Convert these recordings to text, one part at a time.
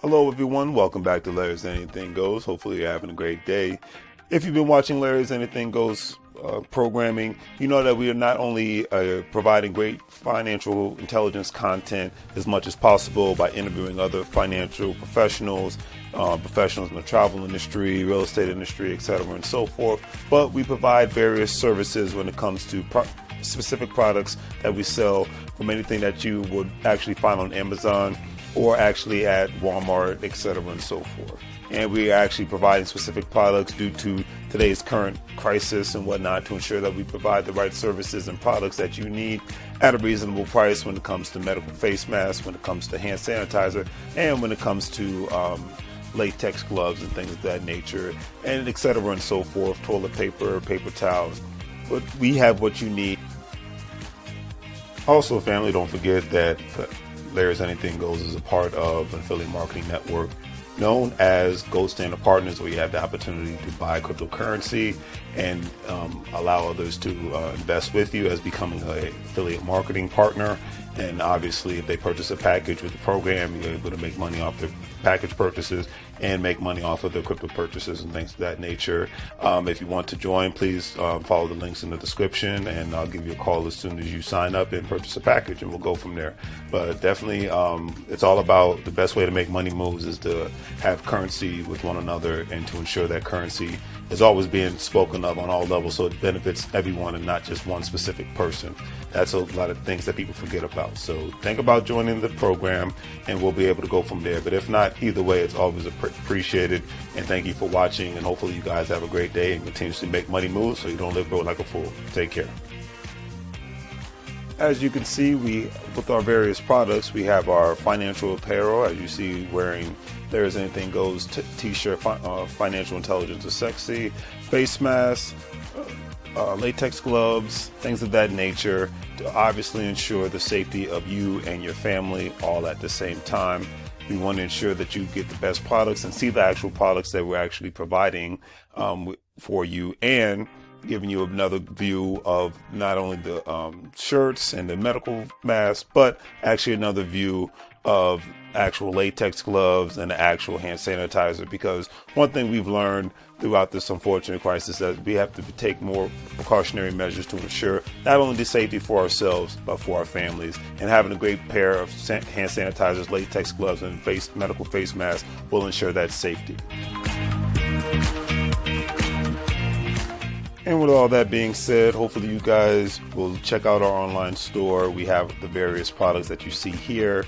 Hello, everyone. Welcome back to Larry's Anything Goes. Hopefully, you're having a great day. If you've been watching Larry's Anything Goes programming, you know that we are not only providing great financial intelligence content as much as possible by interviewing other financial professionals, professionals in the travel industry, real estate industry, etc., and so forth, but we provide various services when it comes to specific products that we sell, from anything that you would actually find on Amazon or actually at Walmart, etc., and so forth. And we are actually providing specific products due to today's current crisis and whatnot to ensure that we provide the right services and products that you need at a reasonable price when it comes to medical face masks, when it comes to hand sanitizer, and when it comes to latex gloves and things of that nature, and etc., and so forth, toilet paper, paper towels. But we have what you need. Also, family, don't forget that Larry's Anything Goes is a part of an affiliate marketing network known as Gold Standard Partners, where you have the opportunity to buy cryptocurrency and allow others to invest with you as becoming an affiliate marketing partner. And obviously, if they purchase a package with the program, you're able to make money off their package purchases and make money off of their crypto purchases and things of that nature. If you want to join, please follow the links in the description, and I'll give you a call as soon as you sign up and purchase a package, and we'll go from there. But definitely, it's all about the best way to make money moves is to have currency with one another and to ensure that currency is always being spoken of on all levels, so it benefits everyone and not just one specific person. That's a lot of things that people forget about. So think about joining the program, and we'll be able to go from there. But if not, either way, it's always appreciated. And thank you for watching. And hopefully you guys have a great day and continuously make money moves so you don't live broke like a fool. Take care. As you can see, with our various products, we have our financial apparel, as you see, wearing There's Anything Goes t-shirt, financial intelligence is sexy, face masks, latex gloves, things of that nature, to obviously ensure the safety of you and your family all at the same time. We want to ensure that you get the best products and see the actual products that we're actually providing for you, and giving you another view of not only the shirts and the medical masks, but actually another view of actual latex gloves and the actual hand sanitizer. Because one thing we've learned throughout this unfortunate crisis is that we have to take more precautionary measures to ensure not only the safety for ourselves, but for our families. And having a great pair of hand sanitizers, latex gloves, and medical face masks will ensure that safety. And with all that being said, hopefully you guys will check out our online store. We have the various products that you see here.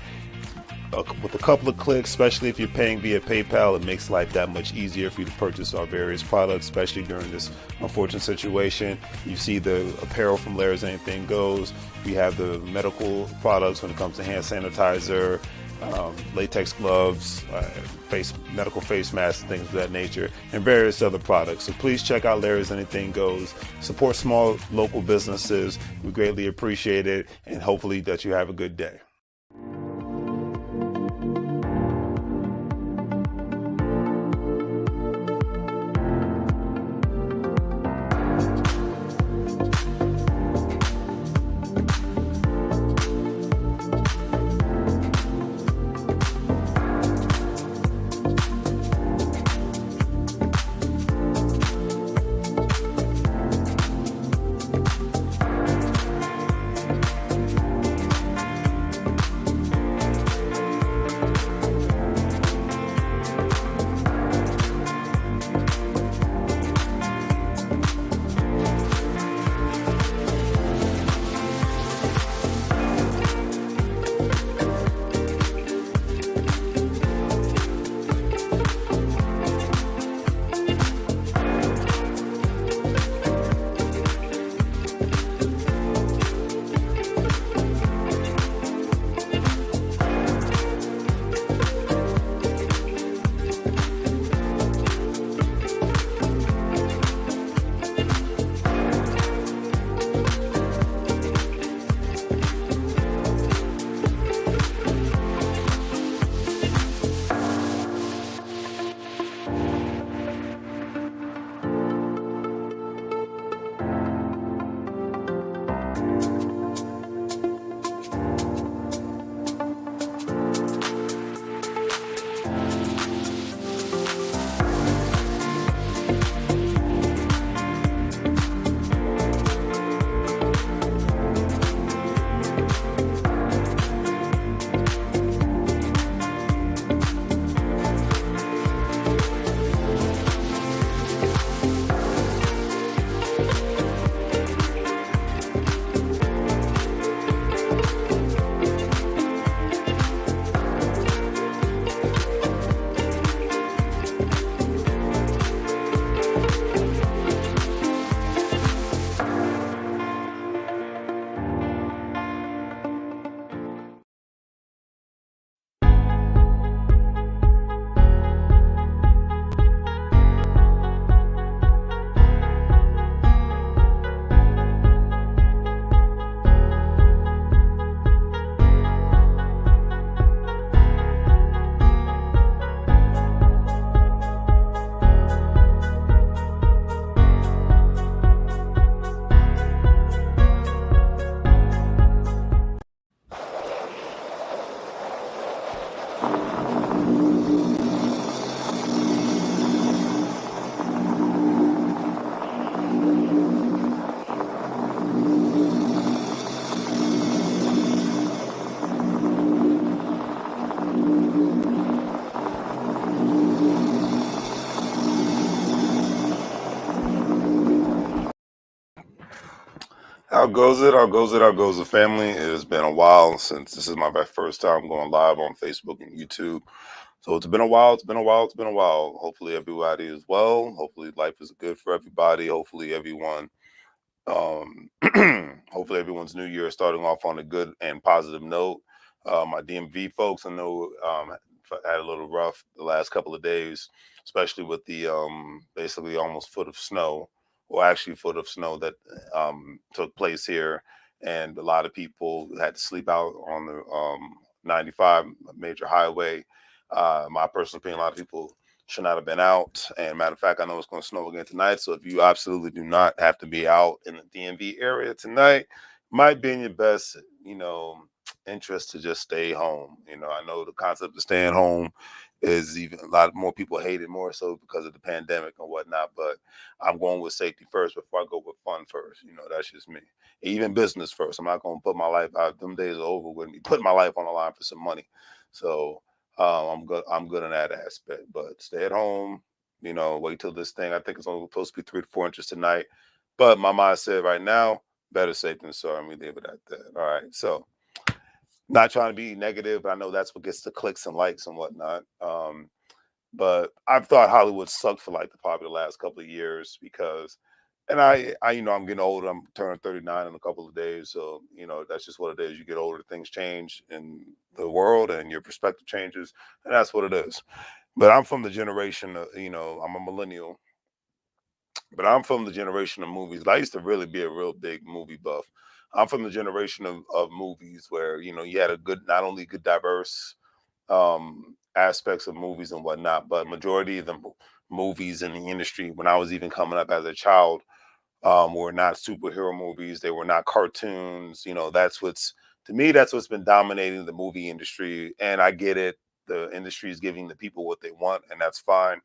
With a couple of clicks, especially if you're paying via PayPal, it makes life that much easier for you to purchase our various products, especially during this unfortunate situation. You see the apparel from Larry's Anything Goes. We have the medical products when it comes to hand sanitizer, latex gloves, medical face masks, and things of that nature, and various other products. So please check out Larry's Anything Goes. Support small local businesses. We greatly appreciate it, and hopefully that you have a good day. goes it? How goes it? How goes the family? It has been a while since this is my first time going live on Facebook and YouTube. So it's been a while. It's been a while. It's been a while. Hopefully everybody is well. Hopefully life is good for everybody. Hopefully everyone hopefully everyone's new year is starting off on a good and positive note. My DMV folks, I know, had a little rough the last couple of days, especially with the basically almost foot of snow, or actually foot of snow that took place here, and a lot of people had to sleep out on the 95 major highway. My personal opinion, a lot of people should not have been out. And matter of fact, I know it's going to snow again tonight. So if you absolutely do not have to be out in the DMV area tonight, might be in your best, interest to just stay home. I know the concept of staying home is even a lot more people hate it more so because of the pandemic and whatnot. But I'm going with safety first before I go with fun first. That's just me. Even business first. I'm not going to put my life out. Them days are over with me putting my life on the line for some money. So I'm good. I'm good in that aspect. But stay at home. Wait till this thing. I think it's only supposed to be 3 to 4 inches tonight. But my mind said right now, better safe than sorry. Let me leave it at that. All right. So not trying to be negative, but I know that's what gets the clicks and likes and whatnot. But I've thought Hollywood sucked for like probably the last couple of years because, and I'm getting older. I'm turning 39 in a couple of days, so that's just what it is. You get older, things change in the world, and your perspective changes, and that's what it is. But I'm from the generation of, I'm a millennial, but I'm from the generation of movies. I used to really be a real big movie buff. I'm from the generation of movies where you had a good, not only good diverse aspects of movies and whatnot, but majority of the movies in the industry when I was even coming up as a child were not superhero movies. They were not cartoons. That's what's to me. That's what's been dominating the movie industry, and I get it. The industry is giving the people what they want, and that's fine.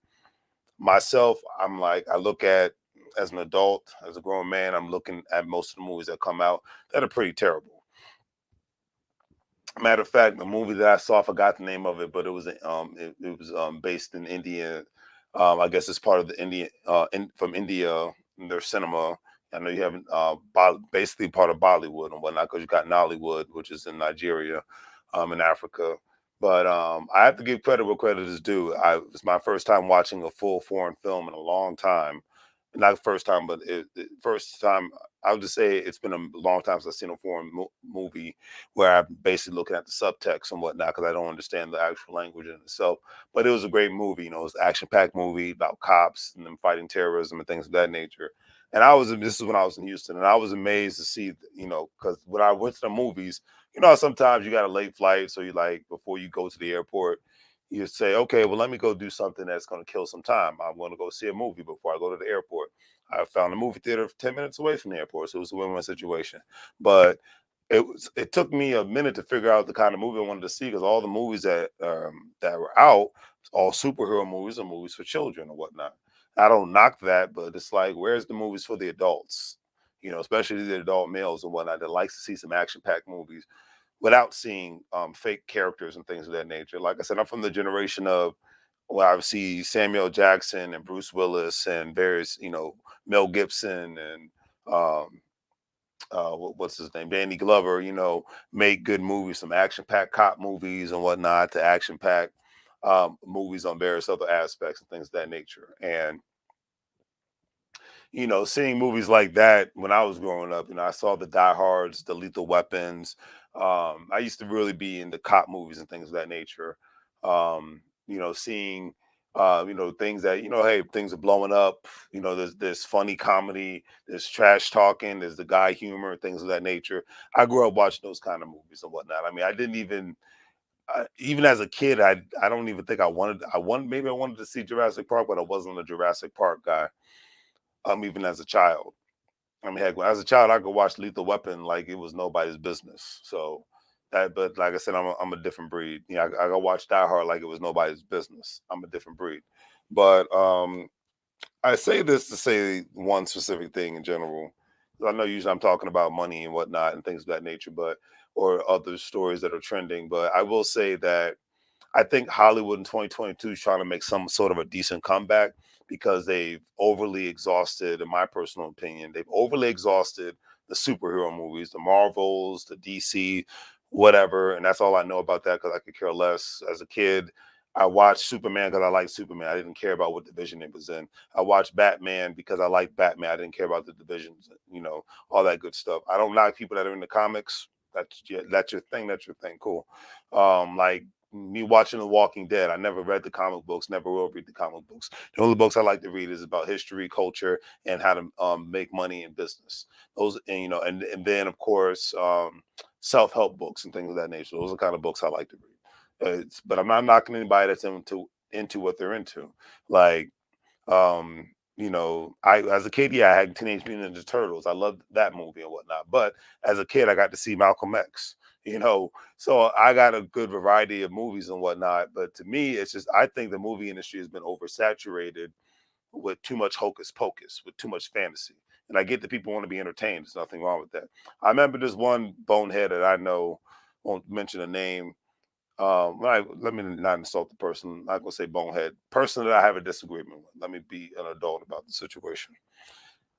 Myself, I'm like I look at as an adult, as a grown man, I'm looking at most of the movies that come out that are pretty terrible. Matter of fact, the movie that I saw, I forgot the name of it, but it was based in India. I guess it's part of the Indian from India, their cinema. I know you have basically part of Bollywood and whatnot because you got Nollywood, which is in Nigeria, in Africa. But I have to give credit where credit is due. It's my first time watching a full foreign film in a long time. Not the first time, but first time. I would just say it's been a long time since I've seen a foreign movie where I'm basically looking at the subtext and whatnot because I don't understand the actual language in itself. But it was a great movie. It was an action-packed movie about cops and them fighting terrorism and things of that nature. And this is when I was in Houston, and I was amazed to see, because when I went to the movies, sometimes you got a late flight, so you like before you go to the airport, you say, okay, well, let me go do something that's going to kill some time. I'm going to go see a movie before I go to the airport. I found a movie theater 10 minutes away from the airport, so it was a win-win situation. But it took me a minute to figure out the kind of movie I wanted to see because all the movies that were out, all superhero movies, and movies for children and whatnot. I don't knock that, but it's like, where's the movies for the adults? Especially the adult males and whatnot that likes to see some action-packed movies without seeing fake characters and things of that nature. Like I said, I'm from the generation of where I see Samuel Jackson and Bruce Willis and various, Mel Gibson and what's his name, Danny Glover, make good movies, some action-packed cop movies and whatnot, to action-packed movies on various other aspects and things of that nature. And seeing movies like that when I was growing up, I saw the Die Hards, the Lethal Weapons. I used to really be into cop movies and things of that nature. Seeing, things that, hey, things are blowing up. There's funny comedy, there's trash talking, there's the guy humor, things of that nature. I grew up watching those kind of movies and whatnot. I mean, I didn't even as a kid, I don't even think maybe I wanted to see Jurassic Park, but I wasn't a Jurassic Park guy. Even as a child. I mean, heck, as a child, I could watch Lethal Weapon like it was nobody's business. So but like I said, I'm a different breed. I could watch Die Hard like it was nobody's business. I'm a different breed. But I say this to say one specific thing in general. I know usually I'm talking about money and whatnot and things of that nature, or other stories that are trending. But I will say that I think Hollywood in 2022 is trying to make some sort of a decent comeback because they've overly exhausted, in my personal opinion, they've overly exhausted the superhero movies, the Marvels, the DC, whatever. And that's all I know about that because I could care less. As a kid, I watched Superman because I liked Superman. I didn't care about what division it was in. I watched Batman because I liked Batman. I didn't care about the divisions, all that good stuff. I don't knock people that are in the comics. That's your thing. That's your thing. Cool. Like me watching The Walking Dead. I never read the comic books. Never will read the comic books. The only books I like to read is about history, culture, and how to make money in business. Those, and then of course self-help books and things of that nature. Those are the kind of books I like to read. But I'm not knocking anybody that's into what they're into. Like, I as a kid, yeah, I had Teenage Mutant Ninja Turtles. I loved that movie and whatnot. But as a kid, I got to see Malcolm X. So I got a good variety of movies and whatnot. But to me, it's just I think the movie industry has been oversaturated with too much hocus pocus, with too much fantasy. And I get that people want to be entertained. There's nothing wrong with that. I remember this one bonehead that I know, won't mention a name. Let me not insult the person. I'm not gonna say bonehead. Person that I have a disagreement with. Let me be an adult about the situation.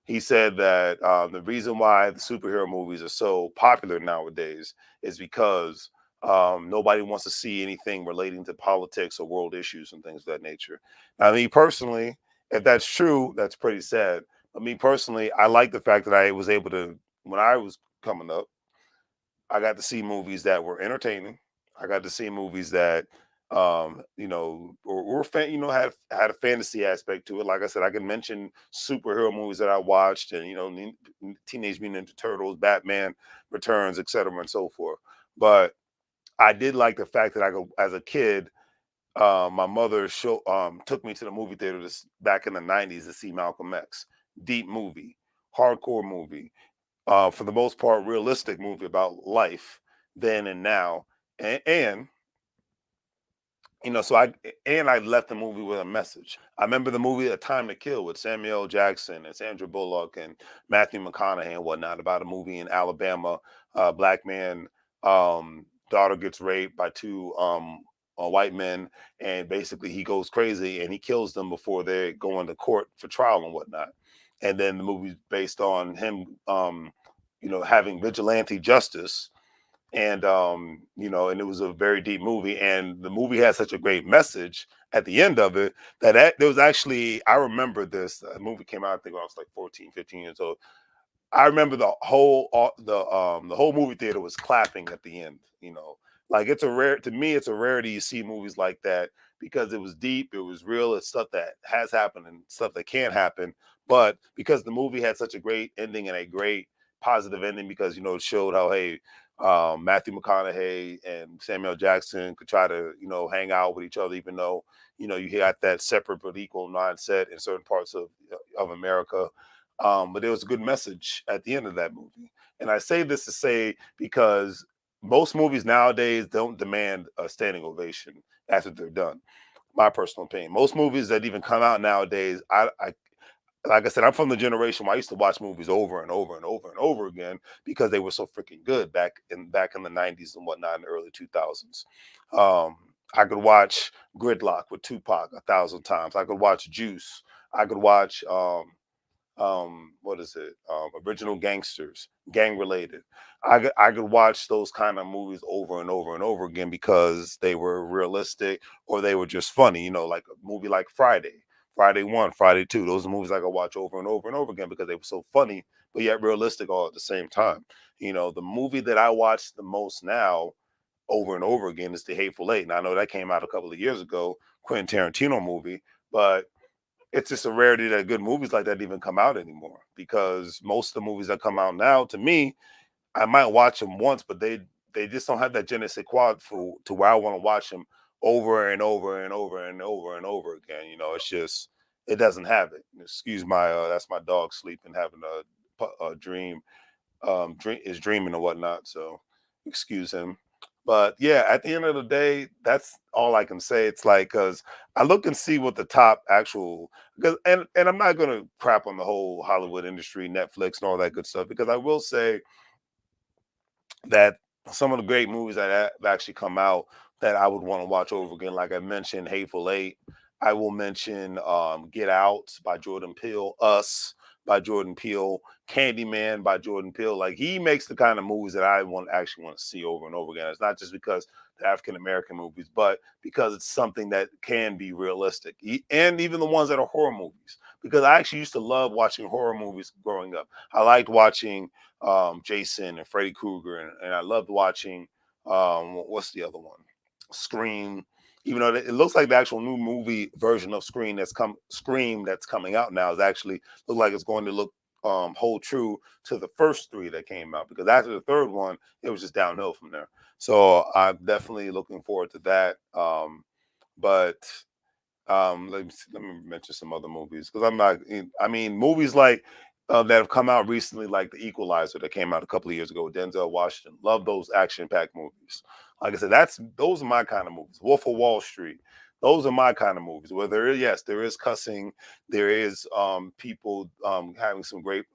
He said that the reason why the superhero movies are so popular nowadays is because nobody wants to see anything relating to politics or world issues and things of that nature. Now, me personally, if that's true, that's pretty sad. But me personally, I like the fact that I was able to, when I was coming up, I got to see movies that were entertaining. I got to see movies that, were had a fantasy aspect to it. Like I said, I can mention superhero movies that I watched, and Teenage Mutant Ninja Turtles, Batman Returns, etc., and so forth. But I did like the fact that I go as a kid. My mother took me to the movie theater back in the '90s to see Malcolm X. Deep movie, hardcore movie, for the most part, realistic movie about life then and now. And I left the movie with a message. I remember the movie A Time to Kill with Samuel L. Jackson and Sandra Bullock and Matthew McConaughey and whatnot, about a movie in Alabama. Black man, daughter gets raped by two white men, and basically he goes crazy and he kills them before they go into court for trial and whatnot. And then the movie's based on him, having vigilante justice, and it was a very deep movie, and the movie had such a great message at the end of it that there was actually, I remember this movie came out, I think when I was like 14, 15 years old. I remember the whole movie theater was clapping at the end. Like, it's a rare to me. It's a rarity you see movies like that because it was deep, it was real, it's stuff that has happened and stuff that can't happen. But because the movie had such a great ending and a great positive ending, because it showed how, hey, Matthew McConaughey and Samuel Jackson could try to hang out with each other, even though you got that separate but equal mindset in certain parts of America. But there was a good message at the end of that movie. And I say this to say because most movies nowadays don't demand a standing ovation after they're done. My personal opinion. Most movies that even come out nowadays, I like I said, I'm from the generation where I used to watch movies over and over and over and over again because they were so freaking good back in the '90s and whatnot, in the early 2000s. Um, I could watch Gridlock with Tupac 1,000 times. I could watch Juice. I could watch what is it, original gangsters, gang related. I could watch those kind of movies over and over and over again because they were realistic or they were just funny, like a movie like Friday One, Friday Two. Those are movies I could watch over and over and over again because they were so funny but yet realistic all at the same time. The movie that I watch the most now over and over again is The Hateful Eight. And I know that came out a couple of years ago, Quentin Tarantino movie, but it's just a rarity that good movies like that even come out anymore, because most of the movies that come out now, to me, I might watch them once, but they just don't have that je ne sais quoi to where I want to watch them over and over and over and over and over again. It's just, it doesn't have it. Excuse my that's my dog sleeping, having a dream, is dreaming or whatnot. So excuse him. But yeah, at the end of the day, that's all I can say. It's like, because I look and see what the top actual, because and I'm not gonna crap on the whole Hollywood industry, Netflix and all that good stuff, because I will say that some of the great movies that have actually come out that I would want to watch over again, like I mentioned, Hateful Eight. I will mention Get Out by Jordan Peele, Us by Jordan Peele, Candyman by Jordan Peele. Like he makes the kind of movies that I want to see over and over again. It's not just because the African American movies, but because it's something that can be realistic, and even the ones that are horror movies. Because I actually used to love watching horror movies growing up. I liked watching Jason and Freddy Krueger, and I loved watching what's the other one? Scream. Even though it looks like the actual new movie version of Scream that's coming out now is actually look like it's going to look hold true to the first three that came out, because after the third one it was just downhill from there. So I'm definitely looking forward to that. But let me mention some other movies because I'm not. I mean, movies like that have come out recently, like The Equalizer that came out a couple of years ago with Denzel Washington. Love those action-packed movies. Like I said, those are my kind of movies. Wolf of Wall Street. Those are my kind of movies. Where yes, there is cussing, there is people having some great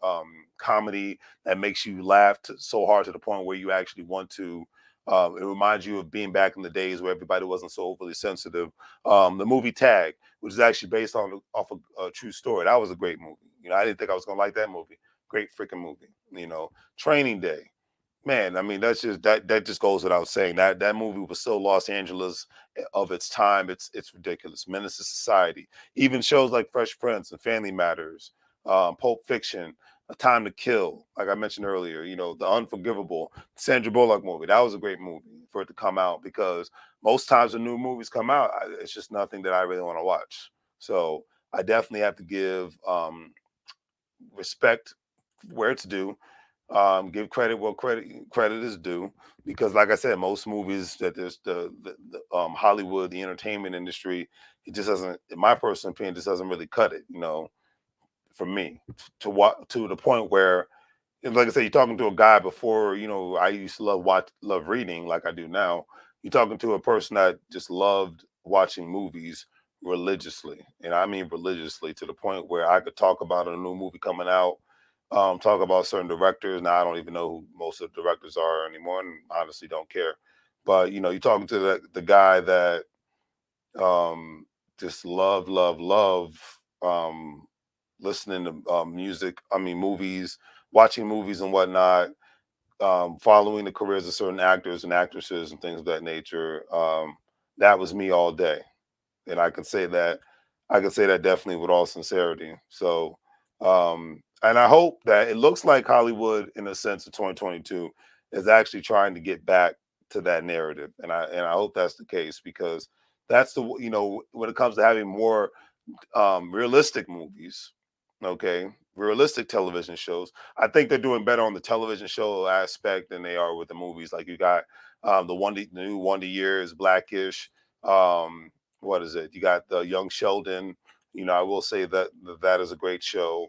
comedy that makes you laugh so hard to the point where you actually want to. It reminds you of being back in the days where everybody wasn't so overly sensitive. The movie Tag, which is actually based on off a true story. That was a great movie. I didn't think I was gonna like that movie. Great freaking movie. Training Day. Man, I mean, that just goes without saying. That movie was so Los Angeles of its time. It's ridiculous. Menace to Society. Even shows like Fresh Prince and Family Matters, Pulp Fiction, A Time to Kill, like I mentioned earlier. The Unforgivable, Sandra Bullock movie. That was a great movie for it to come out, because most times when new movies come out, it's just nothing that I really want to watch. So I definitely have to give respect where it's due. Give credit where credit is due, because, like I said, most movies that there's the Hollywood, the entertainment industry, it just doesn't, in my personal opinion, just doesn't really cut it. For me, to what to the point where, and like I said, you're talking to a guy before, I used to love reading like I do now. You're talking to a person that just loved watching movies religiously. And I mean religiously, to the point where I could talk about a new movie coming out, talk about certain directors. Now I don't even know who most of the directors are anymore, and honestly don't care. But you're talking to the guy that just love listening to music. I mean, movies, watching movies and whatnot, following the careers of certain actors and actresses and things of that nature. That was me all day, and I can say that. I can say that definitely with all sincerity. So, and I hope that it looks like Hollywood, in a sense, of 2022, is actually trying to get back to that narrative, and I hope that's the case, because that's when it comes to having more realistic movies, okay, realistic television shows. I think they're doing better on the television show aspect than they are with the movies. Like you got the new Wonder Years, Blackish. Um, what is it? You got the Young Sheldon. I will say that is a great show.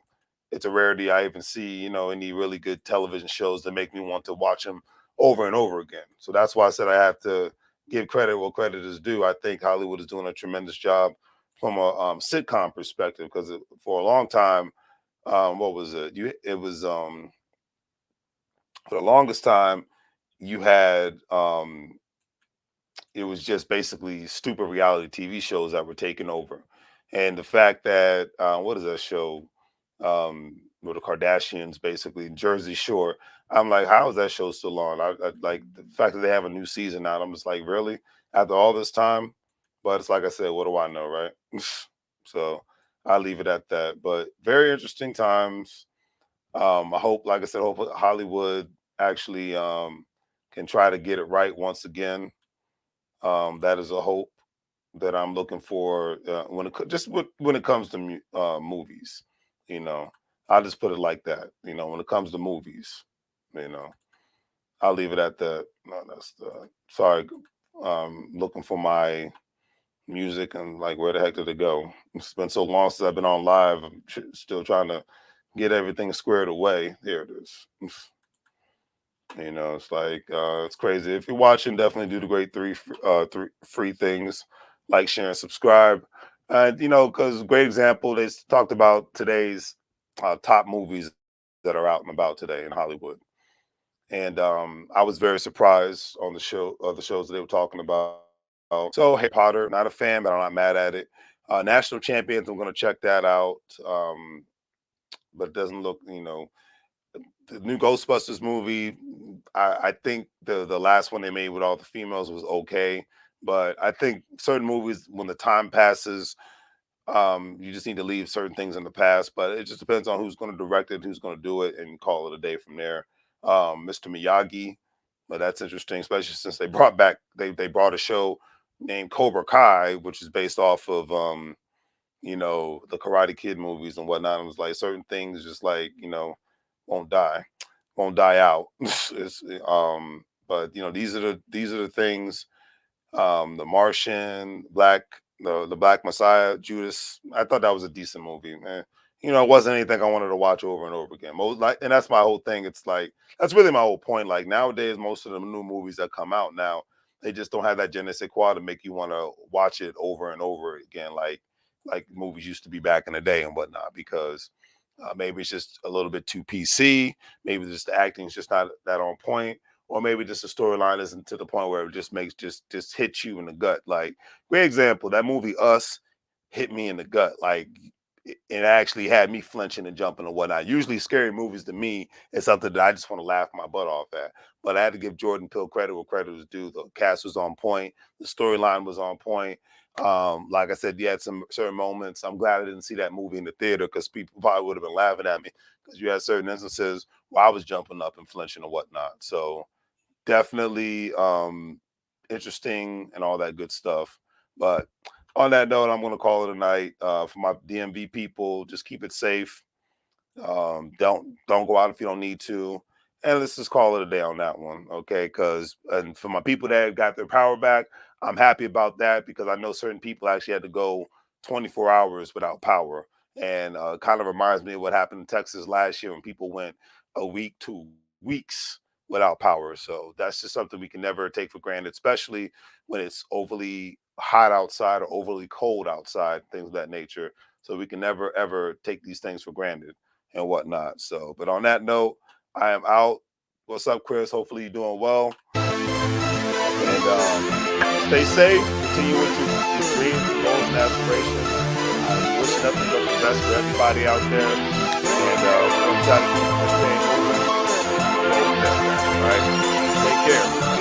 It's a rarity I even see any really good television shows that make me want to watch them over and over again. So that's why I said I have to give credit where credit is due. I think Hollywood is doing a tremendous job from a sitcom perspective, because for a long time, what was it? It was for the longest time you had it was just basically stupid reality TV shows that were taking over, and the fact that what is that show? With the Kardashians, basically Jersey Shore. I'm like, how is that show still on? I like the fact that they have a new season out. I'm just like, really? After all this time? But it's like I said, what do I know, right? So I'll leave it at that. But very interesting times. I hope, like I said, hope Hollywood actually can try to get it right once again. That is a hope that I'm looking for when it comes to movies. You know, I'll just put it like that. When it comes to movies, you know, I'll leave it at that. No, that's the sorry. Looking for my music, and like, where the heck did it go? It's been so long since I've been on live. I'm still trying to get everything squared away. Here it is. It's like it's crazy. If you're watching, definitely do the great three free things: like, share, and subscribe. And because great example, they talked about today's top movies that are out and about today in Hollywood, and I was very surprised on the shows that they were talking about. So Harry Potter, not a fan, but I'm not mad at it. National Champions, I'm going to check that out. but it doesn't look, the new Ghostbusters movie. I think the last one they made with all the females was okay, but I think certain movies, when the time passes, you just need to leave certain things in the past. But it just depends on who's going to direct it, who's going to do it, and call it a day from there. Mr. Miyagi, but that's interesting, especially since they brought a show named Cobra Kai, which is based off of the Karate Kid movies and whatnot. It was like certain things just like, won't die, won't die out. But these are the things. The Martian, the Black Messiah, Judas. I thought that was a decent movie, man. It wasn't anything I wanted to watch over and over again. And that's my whole thing. It's like that's really my whole point. Like nowadays, most of the new movies that come out now, they just don't have that je ne sais quoi to make you want to watch it over and over again, like movies used to be back in the day and whatnot. Because maybe it's just a little bit too PC. Maybe just the acting is just not that on point, or maybe just the storyline isn't to the point where it just makes just hits you in the gut. Like great example, that movie Us hit me in the gut. Like it actually had me flinching and jumping and whatnot. Usually scary movies to me is something that I just want to laugh my butt off at. But I had to give Jordan Peele credit where credit was due. The cast was on point, the storyline was on point. Like I said, you had some certain moments. I'm glad I didn't see that movie in the theater because people probably would have been laughing at me because you had certain instances where I was jumping up and flinching and whatnot. So definitely interesting and all that good stuff. But on that note, I'm going to call it a night. For my DMV people, just keep it safe. Don't go out if you don't need to, and let's just call it a day on that one, okay? Because and for my people that got their power back, I'm happy about that because I know certain people actually had to go 24 hours without power, and kind of reminds me of what happened in Texas last year when people went a week, 2 weeks without power. So that's just something we can never take for granted, especially when it's overly hot outside or overly cold outside, things of that nature. So we can never ever take these things for granted and whatnot. So, but on that note, I am out. What's up, Chris? Hopefully you're doing well. And stay safe. Continue with your dreams, your goals, and aspirations. I'm wishing nothing but the best for everybody out there. And we'll try to keep this thing moving. All right? Take care.